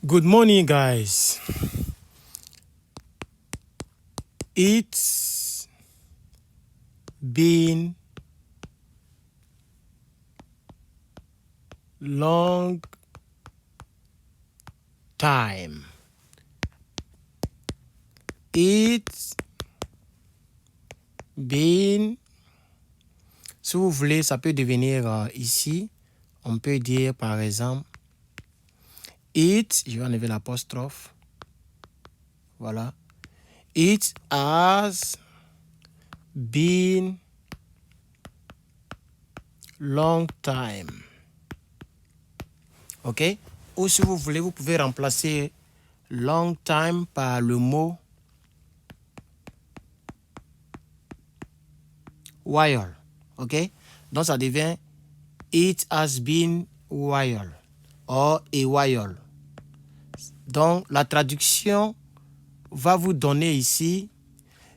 Good morning, guys. It's been long time. It's been. Si vous voulez, ça peut devenir ici. On peut dire par exemple it. Je vais enlever l'apostrophe. Voilà. It has been long time. OK? Ou si vous voulez, vous pouvez remplacer long time par le mot while. OK? Donc ça devient it has been while or a while. Donc la traduction va vous donner ici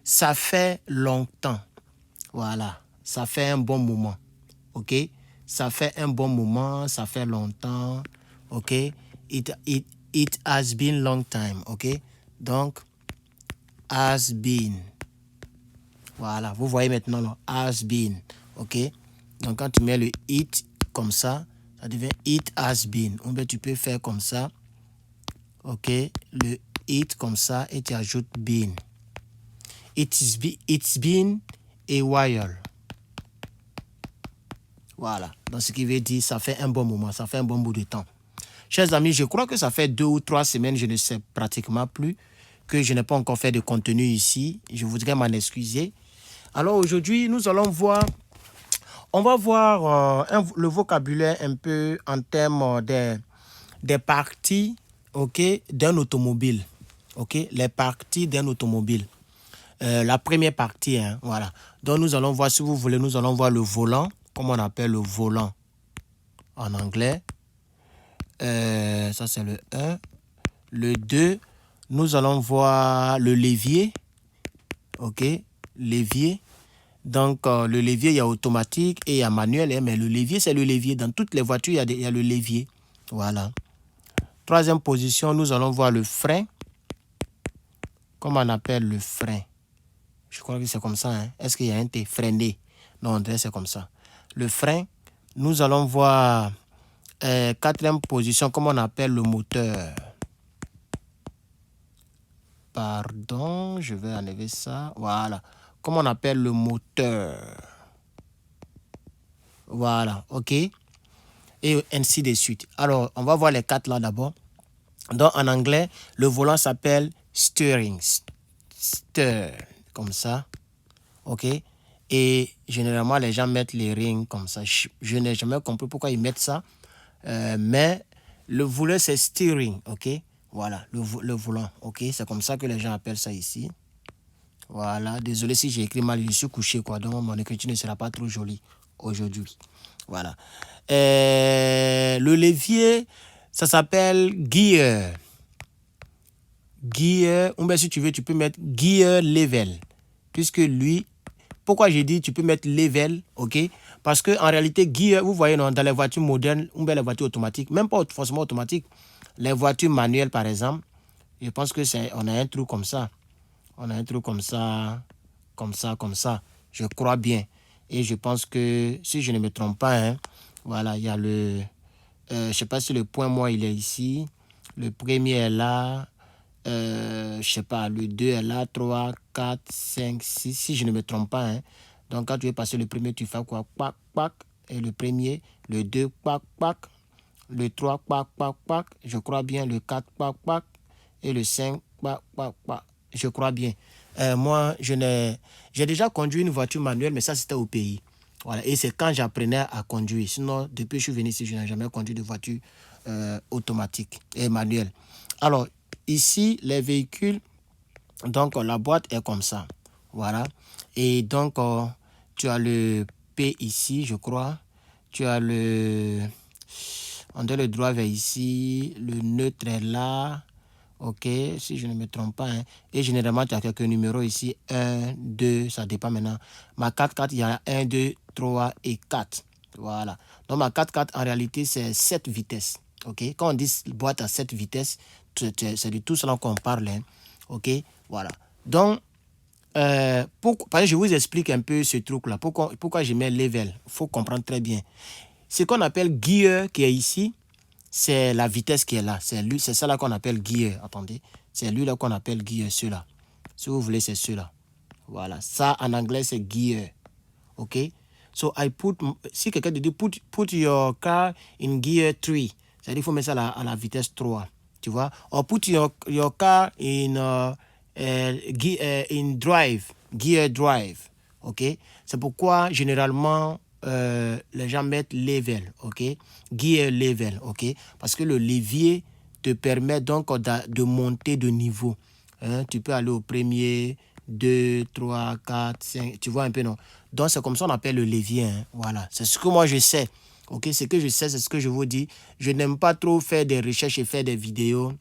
ça fait longtemps. Voilà, ça fait un bon moment. OK? Ça fait un bon moment, ça fait longtemps. OK? It has been long time. OK? Donc has been. Voilà, vous voyez maintenant le has been. OK? Donc quand tu mets le it comme ça devient it has been. Ou bien tu peux faire comme ça. OK? Le it comme ça et tu ajoutes been. It's been a while. Voilà. Donc ce qui veut dire ça fait un bon moment, ça fait un bon bout de temps. Chers amis, je crois que ça fait 2 ou 3 semaines, je ne sais pratiquement plus, que je n'ai pas encore fait de contenu ici. Je voudrais m'en excuser. Alors aujourd'hui, nous allons voir, on va voir le vocabulaire un peu en termes des parties, OK, d'un automobile. OK, les parties d'un automobile. La première partie, hein, voilà. Donc nous allons voir, si vous voulez, nous allons voir le volant, comme on appelle le volant en anglais. Ça c'est le 1. Le 2, nous allons voir le levier. OK, levier. Donc, le levier, il y a automatique et il y a manuel. Mais le levier, c'est le levier. Dans toutes les voitures, il y a le levier. Voilà. Troisième position, nous allons voir le frein. Comment on appelle le frein? Je crois que c'est comme ça. Hein? Est-ce qu'il y a un T? Freiner. Non, c'est comme ça. Le frein. Nous allons voir quatrième position, comment on appelle le moteur. Pardon, je vais enlever ça. Voilà. Comment on appelle le moteur. Voilà, OK. Et ainsi de suite. Alors, on va voir les 4 là d'abord. Donc, en anglais, le volant s'appelle steering. Steer, comme ça. OK. Et généralement, les gens mettent les rings comme ça. Je n'ai jamais compris pourquoi ils mettent ça. Mais le volant, c'est steering. OK. Voilà, le volant. OK. C'est comme ça que les gens appellent ça ici. Voilà. Désolé si j'ai écrit mal. Je suis couché, quoi. Donc, mon écriture ne sera pas trop jolie aujourd'hui. Voilà. Le levier, ça s'appelle gear. Gear, ou bien si tu veux, tu peux mettre gear level. Puisque lui, pourquoi j'ai dit tu peux mettre level, OK? Parce qu'en réalité, gear, vous voyez, non, dans les voitures modernes, ou bien les voitures automatiques, même pas forcément automatiques, les voitures manuelles, par exemple, je pense que on a un truc comme ça. On a un truc comme ça, comme ça, comme ça. Je crois bien. Et je pense que, si je ne me trompe pas, hein, voilà, il y a le... je ne sais pas si le point, moi, il est ici. Le premier est là. Je ne sais pas, le 2 est là. 3, 4, 5, 6. Si je ne me trompe pas. Hein. Donc, quand tu veux passer le premier, tu fais quoi? Pac, pac. Et le premier, le 2, pac, pac. Le 3, pac, pac, pac. Je crois bien. Le 4, pac, pac. Et le 5, pac, pac, pac. Je crois bien. Moi, j'ai déjà conduit une voiture manuelle, mais ça, c'était au pays. Voilà. Et c'est quand j'apprenais à conduire. Sinon, depuis que je suis venu ici, je n'ai jamais conduit de voiture automatique et manuelle. Alors, ici, les véhicules, donc la boîte est comme ça. Voilà. Et donc, tu as le P ici, je crois. Tu as le... On dirait le drive est ici. Le neutre est là. OK, si je ne me trompe pas. Hein. Et généralement, tu as quelques numéros ici. 1, 2, ça dépend maintenant. Ma 4x4, il y a 1, 2, 3 et 4. Voilà. Donc, ma 4x4, en réalité, c'est 7 vitesses. Ok, quand on dit boîte à 7 vitesses, c'est de tout cela qu'on parle. Hein. Ok, voilà. Donc, parce que je vous explique un peu ce truc-là. Pourquoi je mets level? Il faut comprendre très bien. Ce qu'on appelle gear qui est ici, c'est la vitesse qui est là. C'est ça là qu'on appelle gear. Attendez. C'est lui là qu'on appelle gear, ceux-là. Si vous voulez, c'est ceux-là. Voilà. Ça, en anglais, c'est gear. OK? So, si quelqu'un te dit, put your car in gear 3. C'est-à-dire qu'il faut mettre ça à la vitesse 3. Tu vois? Or put your car in gear drive. OK? C'est pourquoi, généralement, les gens mettent level. OK? Gear level. OK? Parce que le levier te permet donc de monter de niveau. Hein? Tu peux aller au premier, 2, 3, 4, 5. Tu vois un peu, non? Donc, c'est comme ça qu'on appelle le levier. Hein? Voilà. C'est ce que moi, je sais. OK? Ce que je sais, c'est ce que je vous dis. Je n'aime pas trop faire des recherches et faire des vidéos.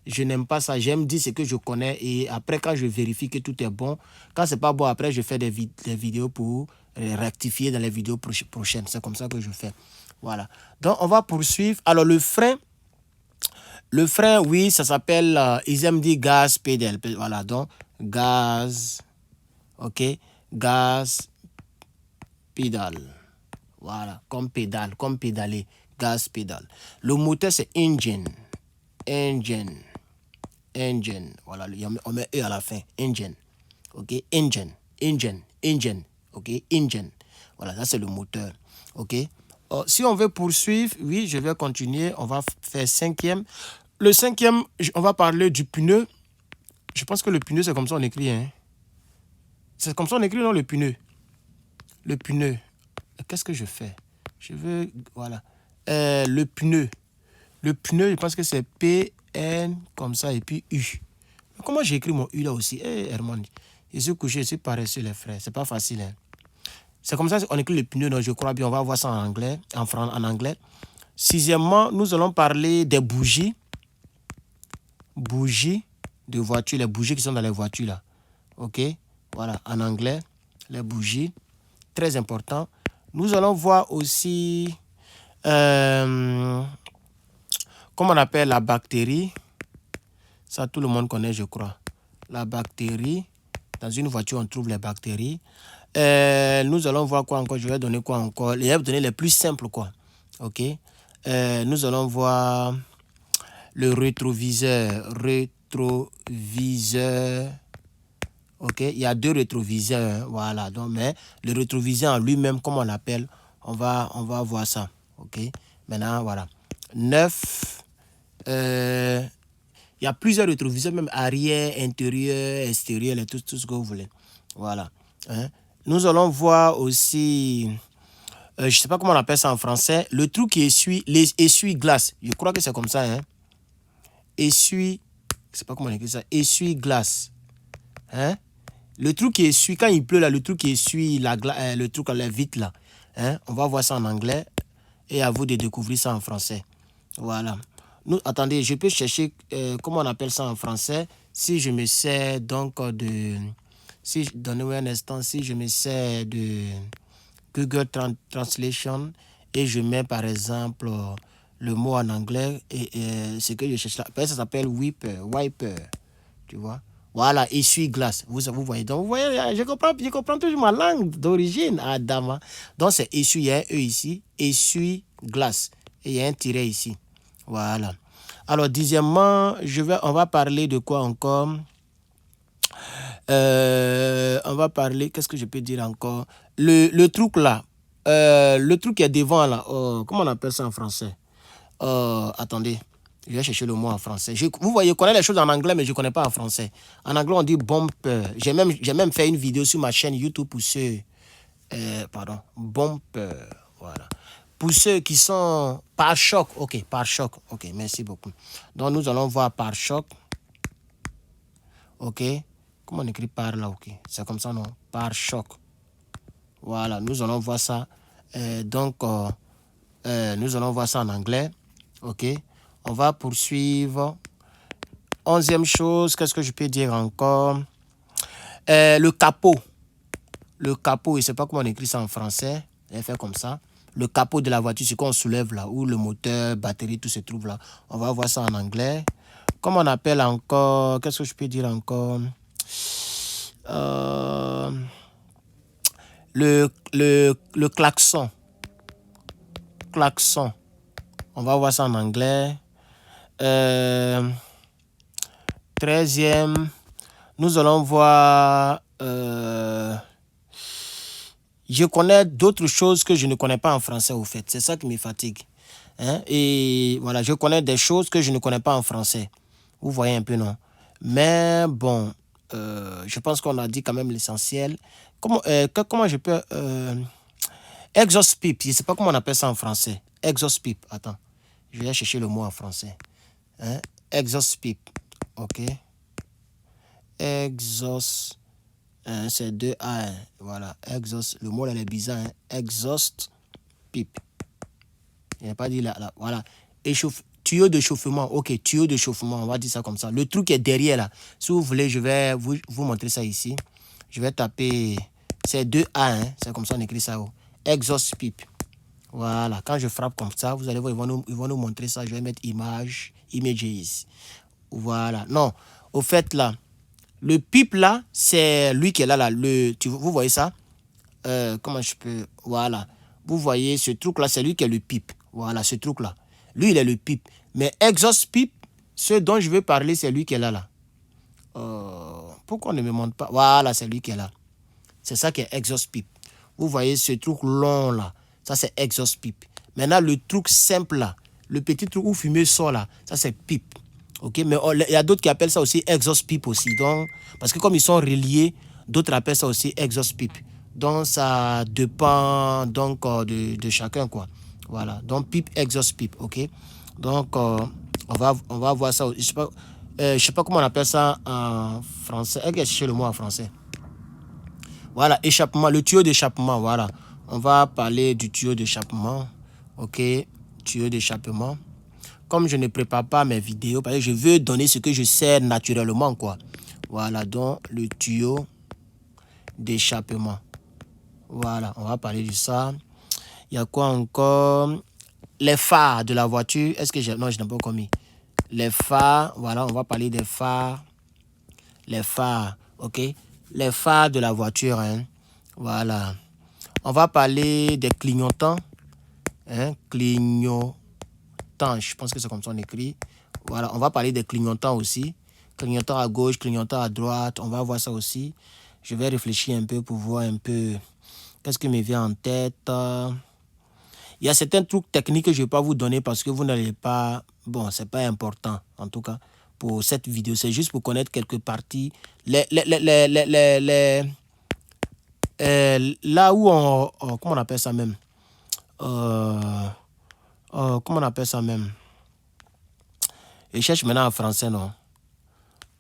Je n'aime pas ça. J'aime dire ce que je connais. Et après, quand je vérifie que tout est bon, quand c'est pas bon, après, je fais des vidéos pour rectifier dans les vidéos prochaines. C'est comme ça que je fais. Voilà. Donc, on va poursuivre. Alors, le frein, oui, ça s'appelle, ils aiment dire gas pédale. Voilà, donc, gaz, ok, gaz pédale. Voilà, comme pédale, comme pédaler, gaz pédale. Le moteur, c'est engine. Voilà, on met E à la fin, engine. Ok, engine. Ok, engine. Voilà, ça c'est le moteur. Ok. Si on veut poursuivre, oui, je vais continuer. On va faire 5e. Le 5e, on va parler du pneu. Je pense que le pneu, c'est comme ça on écrit. Hein. C'est comme ça on écrit, non, le pneu. Le pneu. Qu'est-ce que je fais? Je veux... Voilà. Le pneu. Le pneu, je pense que c'est P-N comme ça et puis U. Comment j'ai écrit mon U là aussi? Herman, je suis couché, je suis paresseux, les frères. C'est pas facile. Hein. C'est comme ça qu'on écrit le pneu, non, je crois bien. On va voir ça en anglais, en anglais. 6e, nous allons parler des bougies. Bougies de voiture, les bougies qui sont dans les voitures là. Ok, voilà, en anglais, les bougies, très important. Nous allons voir aussi, comment on appelle la bactérie. Ça, tout le monde connaît, je crois. La bactérie, dans une voiture, on trouve les bactéries. Nous allons voir quoi encore, je vais donner quoi encore. Je vais vous donner les plus simples, quoi. Ok, nous allons voir le rétroviseur. Ok, il y a 2 rétroviseurs, hein, voilà. Donc, mais le rétroviseur en lui-même, comme on l'appelle, on va voir ça. Ok, maintenant, voilà. 9, il y a plusieurs rétroviseurs, même arrière, intérieur, extérieur, et tout ce que vous voulez. Voilà. Hein. Nous allons voir aussi, je ne sais pas comment on appelle ça en français, le truc qui essuie, les essuie-glaces. Je crois que c'est comme ça. Hein. Essuie, je ne sais pas comment on écrit ça, essuie-glace. Hein? Le truc qui essuie, quand il pleut là, le truc qui essuie le truc à la vitre là. Hein? On va voir ça en anglais et à vous de découvrir ça en français. Voilà. Attendez, je peux chercher comment on appelle ça en français. Si je me sers donc donnez-moi un instant, si je me sers de Google Translation et je mets par exemple le mot en anglais et ce que je cherche là, ça s'appelle wiper, tu vois. Voilà, essuie-glace. Vous voyez. Donc, vous voyez, je comprends toujours ma langue d'origine, Adama. Donc, c'est essuie, il y a un E ici, essuie-glace. Et il y a un tiret ici. Voilà. Alors, 10e, on va parler de quoi encore? On va parler, qu'est-ce que je peux dire encore? Le truc là, le truc qui est devant là, comment on appelle ça en français? Attendez. Je vais chercher le mot en français. Vous voyez, je connais les choses en anglais, mais je ne connais pas en français. En anglais, on dit bumper. J'ai même fait une vidéo sur ma chaîne YouTube pour ceux... bumper. Voilà. Pour ceux qui sont pare-choc. OK, pare-choc. OK, merci beaucoup. Donc, nous allons voir pare-choc. OK. Comment on écrit par là? OK. C'est comme ça, non? Pare-choc. Voilà, nous allons voir ça. Donc, nous allons voir ça en anglais. OK. On va poursuivre. 11e chose, qu'est-ce que je peux dire encore? Le capot. Le capot, je ne sais pas comment on écrit ça en français. Je vais faire comme ça. le capot de la voiture, ce qu'on soulève là, où le moteur, batterie, tout se trouve là. On va voir ça en anglais. Comment on appelle encore, qu'est-ce que je peux dire encore? Le klaxon. Klaxon. On va voir ça en anglais. 13e, nous allons voir... je connais d'autres choses que je ne connais pas en français, au fait. C'est ça qui me fatigue. Hein? Et voilà, je connais des choses que je ne connais pas en français. Vous voyez un peu, non? Mais bon, je pense qu'on a dit quand même l'essentiel. Comment je peux... exhaust pipe, je ne sais pas comment on appelle ça en français. Exhaust pipe, attends. Je vais chercher le mot en français. Hein? Exhaust pipe, ok. Exhaust, c'est 2 A, hein. Voilà, exhaust, le mot là est bizarre, hein? Exhaust pipe. Il n'a pas dit là, voilà. Tuyau de chauffement, ok, tuyau de chauffement, on va dire ça comme ça. Le truc est derrière là. Si vous voulez, je vais vous montrer ça ici. Je vais taper, c'est 2 A, hein? C'est comme ça on écrit ça. Oh. Exhaust pipe. Voilà, quand je frappe comme ça, vous allez voir, ils vont nous montrer ça. Je vais mettre images. Voilà, non, au fait là, le pipe là, c'est lui qui est là, vous voyez ça? Comment je peux, voilà, vous voyez ce truc là, c'est lui qui est le pipe. Voilà, ce truc là, lui il est le pipe. Mais exhaust pipe, ce dont je veux parler, c'est lui qui est là. Pourquoi on ne me montre pas? Voilà, c'est lui qui est là. C'est ça qui est exhaust pipe. Vous voyez ce truc long là, ça c'est exhaust pipe. Maintenant le truc simple là, le petit truc où fumée sort là, ça c'est pipe. Ok, mais il y a d'autres qui appellent ça aussi exhaust pipe aussi. Donc, parce que comme ils sont reliés, d'autres appellent ça aussi exhaust pipe. Donc ça dépend donc de chacun quoi. Voilà, donc pipe, exhaust pipe, ok. Donc on va voir ça. Je sais pas comment on appelle ça en français. Est-ce que je cherche le mot en français? Voilà, échappement, le tuyau d'échappement, voilà. On va parler du tuyau d'échappement. Ok, tuyau d'échappement. Comme je ne prépare pas mes vidéos, parce que je veux donner ce que je sais naturellement, quoi. Voilà, donc le tuyau d'échappement. Voilà, on va parler de ça. Il y a quoi encore? Les phares de la voiture. Est-ce que j'ai... Non, je n'ai pas encore mis. Les phares, voilà, on va parler des phares. Les phares, ok. Les phares de la voiture, hein. Voilà. On va parler des clignotants. Hein, clignotants, je pense que c'est comme ça on écrit. Voilà, on va parler des clignotants aussi. Clignotants à gauche, clignotants à droite. On va voir ça aussi. Je vais réfléchir un peu pour voir un peu qu'est-ce qui me vient en tête. Il y a certains trucs techniques que je ne vais pas vous donner parce que vous n'allez pas... Bon, c'est pas important, en tout cas, pour cette vidéo. C'est juste pour connaître quelques parties. Là où comment on appelle ça même? Comment on appelle ça même? Je cherche maintenant en français, non?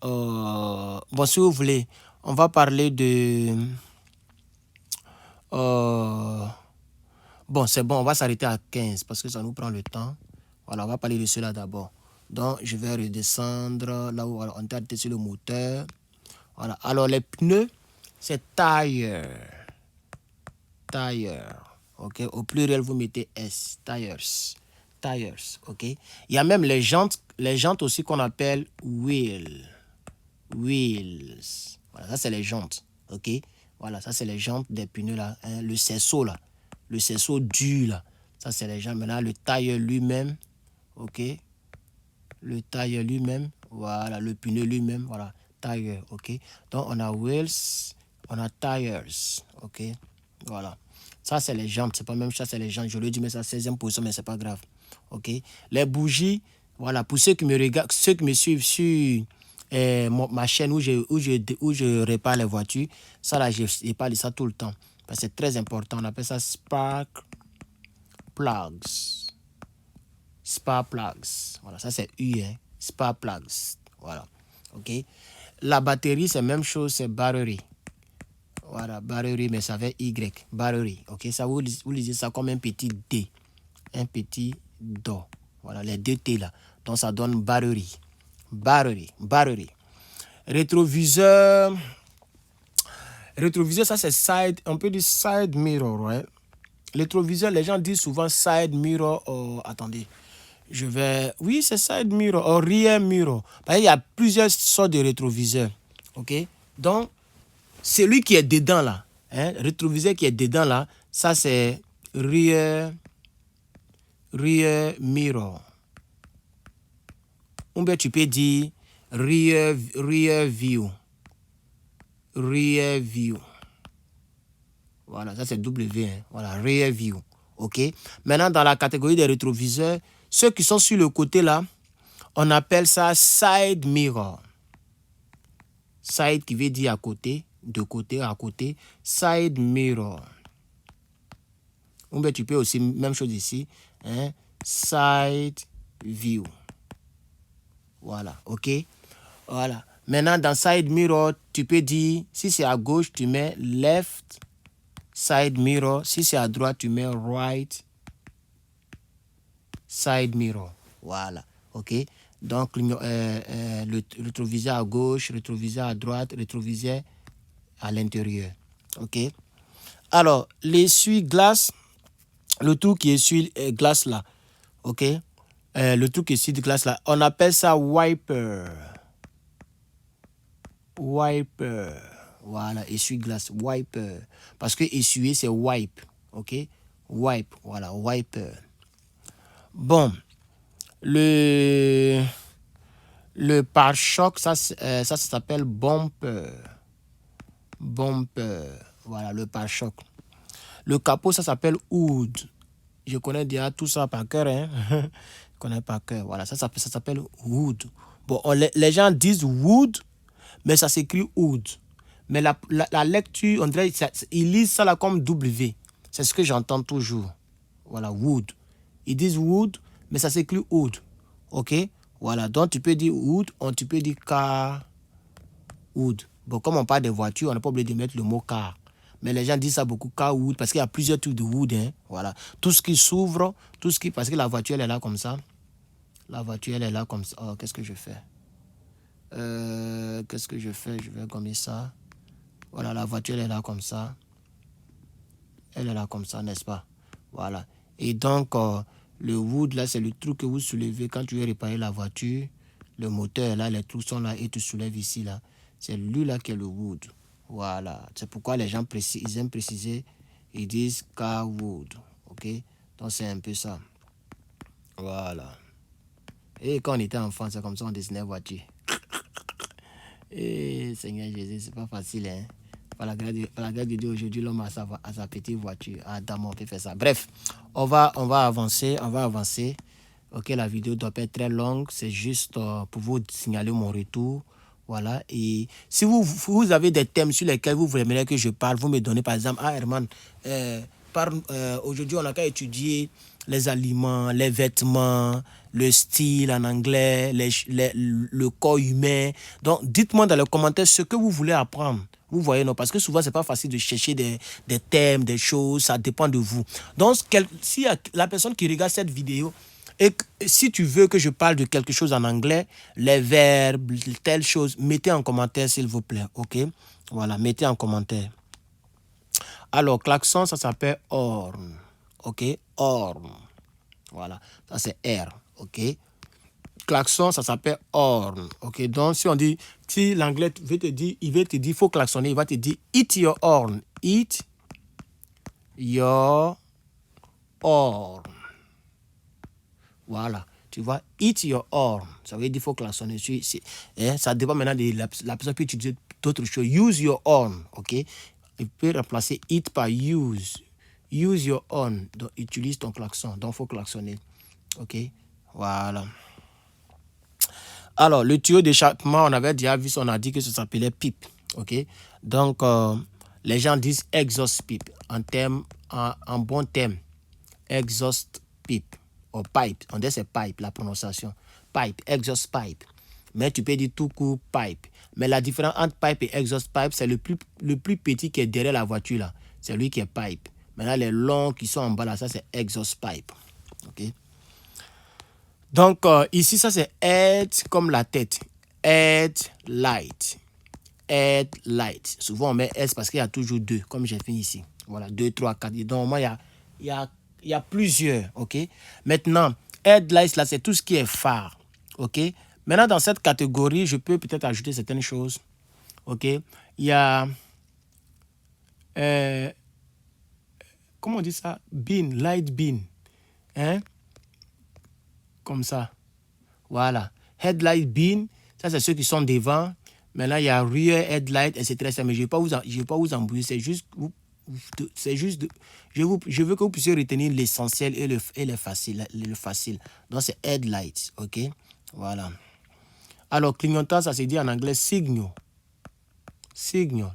Bon, si vous voulez, on va parler de... bon, c'est bon, on va s'arrêter à 15 parce que ça nous prend le temps. Voilà, on va parler de cela d'abord. Donc, je vais redescendre là où on est arrêté sur le moteur. Voilà, alors les pneus, c'est tire. Tire, ok? Au pluriel, vous mettez S, tires. Tires, ok? Il y a même les jantes aussi qu'on appelle wheels. Voilà, ça c'est les jantes, ok? Voilà, ça c'est les jantes des pneus là, hein? Le cerceau là, le cerceau dur là, ça c'est les jantes. Maintenant le tire lui-même, ok? Le tire lui-même, voilà, le pneu lui-même, voilà, tire, ok? Donc on a wheels, on a tires, ok? Voilà, ça c'est les jantes, c'est pas même ça, c'est les jantes. Je le dis mais ça 16e position, mais c'est pas grave, ok? Les bougies, voilà, pour ceux qui me regardent, ceux qui me suivent sur ma chaîne où je répare les voitures, ça là, je parle de ça tout le temps. Parce que c'est très important. On appelle ça spark plugs. Spark plugs. Voilà, ça c'est U, hein. Spark plugs. Voilà. Ok. La batterie, c'est la même chose, c'est battery. Voilà, battery, mais ça fait Y. Battery. Ok. Ça, vous lisez ça comme un petit D. Un petit Do. Voilà, les deux T là. Donc ça donne battery. Battery. Rétroviseur, ça c'est side, on peut dire side mirror, ouais. Rétroviseur, les gens disent souvent side mirror. Attendez, je vais... Oui, c'est side mirror, rear mirror. Parce qu'il y a plusieurs sortes de rétroviseurs. OK? Donc, celui qui est dedans là, hein, rétroviseur qui est dedans là, ça c'est rear mirror. Ou bien tu peux dire rear view. Rear view. Voilà, ça c'est W. Hein. Voilà, rear view. OK? Maintenant, dans la catégorie des rétroviseurs, ceux qui sont sur le côté là, on appelle ça side mirror. Side qui veut dire à côté, de côté, à côté. Side mirror. Ou bien tu peux aussi, même chose ici, hein, side view. Voilà, OK? Voilà. Maintenant, dans side mirror, tu peux dire, si c'est à gauche, tu mets left side mirror. Si c'est à droite, tu mets right side mirror. Voilà, OK? Donc, le rétroviseur à gauche, rétroviseur à droite, rétroviseur à l'intérieur. OK? Alors, l'essuie-glace, le truc qui essuie glace là, OK? Le truc qui essuie glace là, on appelle ça wiper. Wiper. Voilà, essuie-glace, wiper. Parce que essuyer, c'est wipe. OK? Wipe, voilà, wiper. Bon, le pare-choc, ça s'appelle bumper. Bumper. Voilà, le pare-choc. Le capot, ça s'appelle hood. Je connais déjà tout ça par cœur. Hein? Je connais par cœur. Voilà, ça s'appelle hood. Bon, les gens disent wood, mais ça s'écrit hood. Mais la lecture, on dirait, ils lisent ça là comme W. C'est ce que j'entends toujours. Voilà, wood. Ils disent wood, mais ça s'écrit hood. OK? Voilà, donc tu peux dire wood, tu peux dire car wood. Bon, comme on parle des voitures, on n'est pas obligé de mettre le mot car. Mais les gens disent ça beaucoup, car wood, parce qu'il y a plusieurs types de wood. Hein, voilà. Tout ce qui s'ouvre, parce que la voiture, elle est là comme ça. La voiture, elle est là comme ça. Oh, qu'est-ce que je fais? Je vais gommer ça. Voilà, la voiture, elle est là comme ça. Elle est là comme ça, n'est-ce pas? Voilà. Et donc, le wood, là, c'est le truc que vous soulevez quand tu veux réparer la voiture. Le moteur, là, les trucs sont là et tu soulèves ici, là. C'est lui, là, qui est le wood. Voilà. C'est pourquoi les gens ils aiment préciser. Ils disent car wood. OK? Donc, c'est un peu ça. Voilà. Et quand on était enfant, c'est comme ça, on dessinait voiture. Et Seigneur Jésus, c'est pas facile, hein? Par la grâce de Dieu, aujourd'hui, l'homme a sa petite voiture. Adam, on peut faire ça. Bref, on va avancer. OK, la vidéo doit pas être très longue. C'est juste pour vous signaler mon retour. Voilà. Et si vous avez des thèmes sur lesquels vous aimeriez que je parle, vous me donnez par exemple, Herman, aujourd'hui, on a qu'à étudier les aliments, les vêtements, le style en anglais, le corps humain. Donc, dites-moi dans les commentaires ce que vous voulez apprendre. Vous voyez, non? Parce que souvent, c'est pas facile de chercher des thèmes, des choses. Ça dépend de vous. Donc, si la personne qui regarde cette vidéo, et si tu veux que je parle de quelque chose en anglais, les verbes, telle chose, mettez en commentaire, s'il vous plaît. OK? Voilà, mettez en commentaire. Alors, klaxon, ça s'appelle horn. OK? Horn. Voilà, ça c'est R. OK? Klaxon, ça s'appelle horn. OK? Donc, si l'anglais veut te dire, il faut klaxonner, il va te dire eat your horn. Eat your horn. Voilà. Tu vois, eat your horn. Ça veut dire qu'il faut klaxonner. Ça dépend maintenant de la personne peut utiliser d'autres choses. Use your horn. OK? Il peut remplacer eat par use. Use your horn. Donc, utilise ton klaxon. Donc, il faut klaxonner. OK? Voilà. Alors, le tuyau d'échappement, on avait déjà vu, on a dit que ça s'appelait pipe. OK? Donc, les gens disent exhaust pipe. En bon terme, exhaust pipe. Ou pipe. On dit c'est pipe, la prononciation. Pipe, exhaust pipe. Mais tu peux dire tout court pipe. Mais la différence entre pipe et exhaust pipe, c'est le plus petit qui est derrière la voiture là. C'est lui qui est pipe. Maintenant, les longs qui sont en bas là, ça c'est exhaust pipe. OK? Donc, ici, ça c'est head comme la tête. Head light. Head light. Souvent, on met S parce qu'il y a toujours deux, comme j'ai fait ici. Voilà, 2, 3, 4. Et donc, moi, il y a il y a plusieurs, ok? Maintenant, headlights, là, c'est tout ce qui est phare, ok? Maintenant, dans cette catégorie, je peux peut-être ajouter certaines choses, ok? Il y a, comment on dit ça? Beam, light beam, hein? Comme ça, voilà. Headlight beam, ça, c'est ceux qui sont devant. Maintenant, il y a rear headlight, etc. Mais je ne vais pas vous embrouiller, c'est juste... je veux que vous puissiez retenir l'essentiel et le facile. Donc, c'est headlights, ok? Voilà. Alors, clignotant, ça se dit en anglais signal. Signals.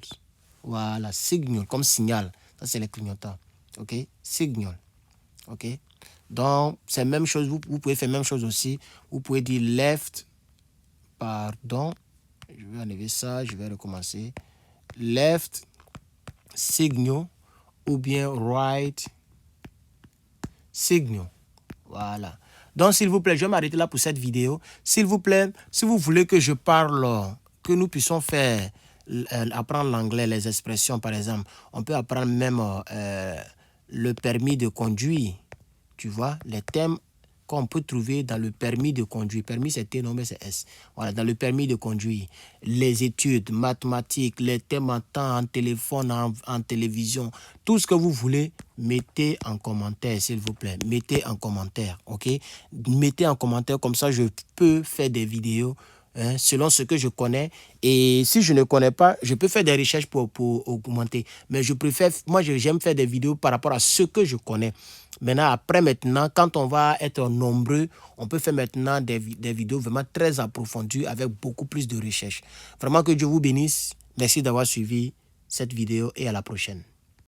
Voilà, signal, comme signal. Ça, c'est les clignotants, ok? Signal, ok? Donc, c'est la même chose. Vous pouvez faire la même chose aussi. Vous pouvez dire left, pardon. Je vais enlever ça, je vais recommencer. Left, signal, ou bien right, signal. Voilà. Donc, s'il vous plaît, je vais m'arrêter là pour cette vidéo. S'il vous plaît, si vous voulez que je parle, que nous puissions faire, apprendre l'anglais, les expressions, par exemple, on peut apprendre même le permis de conduire. Tu vois, les thèmes qu'on peut trouver dans le permis de conduire. Permis, c'est T, non, mais c'est S. Voilà, dans le permis de conduire. Les études, mathématiques, les thèmes en temps, en téléphone, en télévision, tout ce que vous voulez, mettez en commentaire, s'il vous plaît. Mettez en commentaire, ok? Mettez en commentaire, comme ça, je peux faire des vidéos selon ce que je connais. Et si je ne connais pas, je peux faire des recherches pour augmenter. Mais je préfère, moi, j'aime faire des vidéos par rapport à ce que je connais. Maintenant, quand on va être nombreux, on peut faire maintenant des vidéos vraiment très approfondies avec beaucoup plus de recherches. Vraiment que Dieu vous bénisse. Merci d'avoir suivi cette vidéo et à la prochaine.